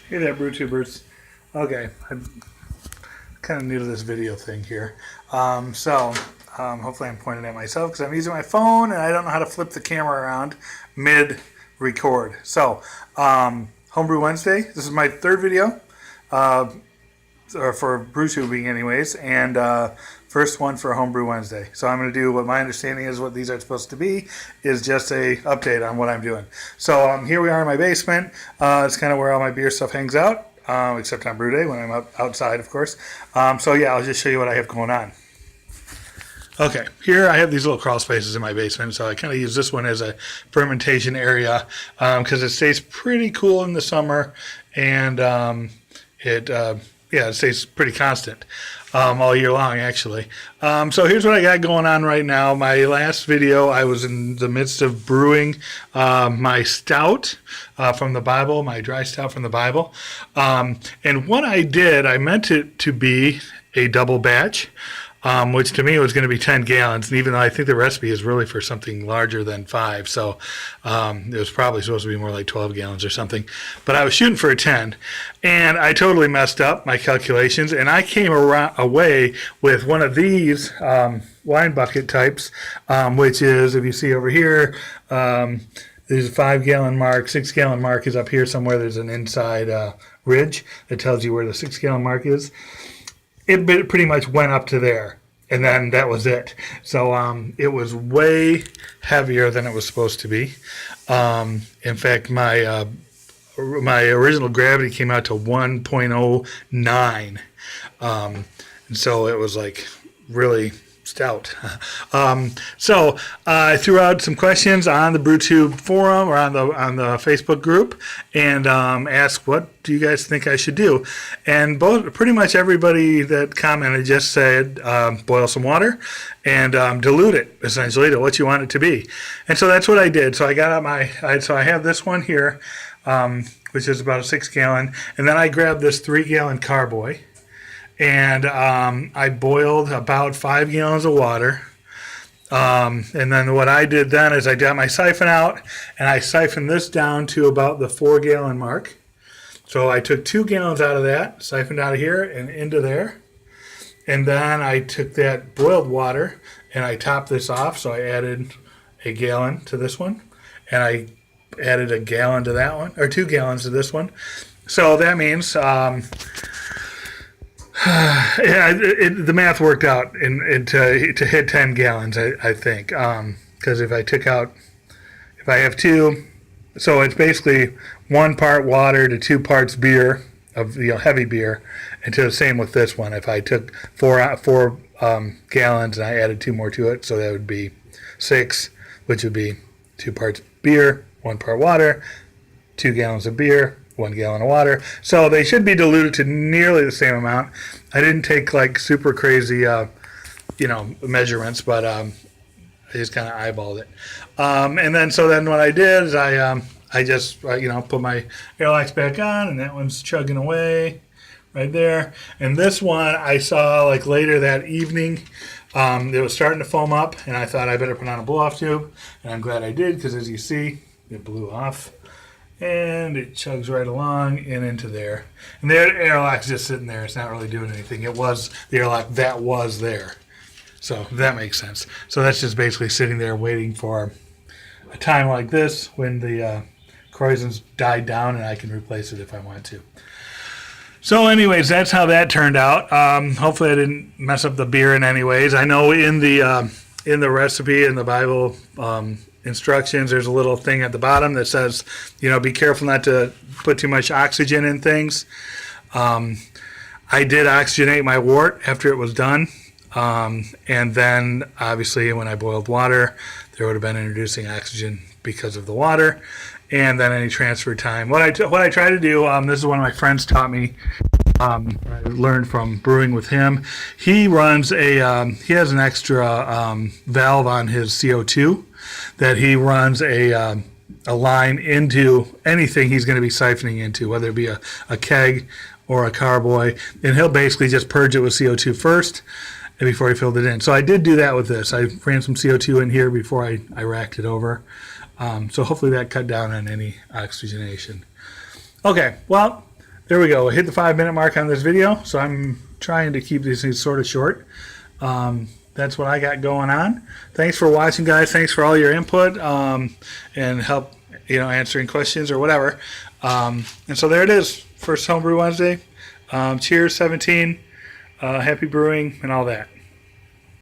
Hey there, BrewTubers. Okay, I'm kind of new to this video thing here. Hopefully I'm pointing at myself because I'm using my phone and I don't know how to flip the camera around mid-record. Homebrew Wednesday. This is my third video, or for BrewTubing anyways, and first one for Homebrew Wednesday. So I'm going to do what my understanding is what these are supposed to be, is just a update on what I'm doing. So here we are in my basement. It's kind of where all my beer stuff hangs out, except on brew day when I'm outside, of course. I'll just show you what I have going on. Okay, here I have these little crawl spaces in my basement, so I kind of use this one as a fermentation area because it stays pretty cool in the summer, and it stays pretty constant all year long, actually. So here's what I got going on right now. My last video, I was in the midst of brewing my stout from the Bible, my dry stout from the Bible. And what I did, I meant it to be a double batch, which to me was going to be 10 gallons. And even though I think the recipe is really for something larger than 5, so it was probably supposed to be more like 12 gallons or something. But I was shooting for a 10, and I totally messed up my calculations, and I came away with one of these wine bucket types, which is, if you see over here, there's a 5-gallon mark, 6-gallon mark is up here somewhere. There's an inside ridge that tells you where the 6-gallon mark is. It pretty much went up to there, and then that was it. So it was way heavier than it was supposed to be. In fact, my original gravity came out to 1.09, and so it was like really stout. So I threw out some questions on the BrewTube forum or on the Facebook group, and asked, what do you guys think I should do? And pretty much everybody that commented just said boil some water and dilute it essentially to what you want it to be. And so that's what I did. So I got out I have this one here, which is about a 6-gallon, and then I grabbed this 3-gallon carboy. And I boiled about 5 gallons of water. And then what I did then is I got my siphon out, and I siphoned this down to about the 4-gallon mark. So I took 2 gallons out of that, siphoned out of here and into there. And then I took that boiled water, and I topped this off. So I added a gallon to this one, and I added a gallon to that one, or 2 gallons to this one. So that means... the math worked out to hit 10 gallons, I think. Because if I have 2, so it's basically 1 part water to 2 parts beer of heavy beer, and to the same with this one. If I took 4 gallons and I added 2 more to it, so that would be 6, which would be 2 parts beer, 1 part water, 2 gallons of beer, 1 gallon of water. So they should be diluted to nearly the same amount. I didn't take like super crazy, measurements, but I just kind of eyeballed it. And then what I did is I just put my airlocks back on, and that one's chugging away right there. And this one I saw like later that evening. It was starting to foam up, and I thought I better put on a blow-off tube, and I'm glad I did, because as you see, it blew off. And it chugs right along and into there. And the airlock's just sitting there. It's not really doing anything. It was the airlock that was there. So that makes sense. So that's just basically sitting there waiting for a time like this when the corrosion's died down, and I can replace it if I want to. So anyways, that's how that turned out. Hopefully I didn't mess up the beer in any ways. I know in the recipe in the Bible instructions, there's a little thing at the bottom that says, be careful not to put too much oxygen in things. I did oxygenate my wort after it was done, and then obviously when I boiled water, there would have been introducing oxygen because of the water, and then any transfer time. What I try to do, this is one of my friends taught me. I learned from brewing with him. He runs he has an extra valve on his CO2 that he runs a line into anything he's going to be siphoning into, whether it be a keg or a carboy, and he'll basically just purge it with CO2 first before he filled it in. So I did do that with this. I ran some CO2 in here before I racked it over. So hopefully that cut down on any oxygenation. Okay, well, there we go. Hit the 5-minute mark on this video, so I'm trying to keep these things sort of short. That's what I got going on. Thanks for watching, guys. Thanks for all your input and help, answering questions or whatever. And so there it is. First Homebrew Wednesday. Cheers, 17. Happy brewing and all that.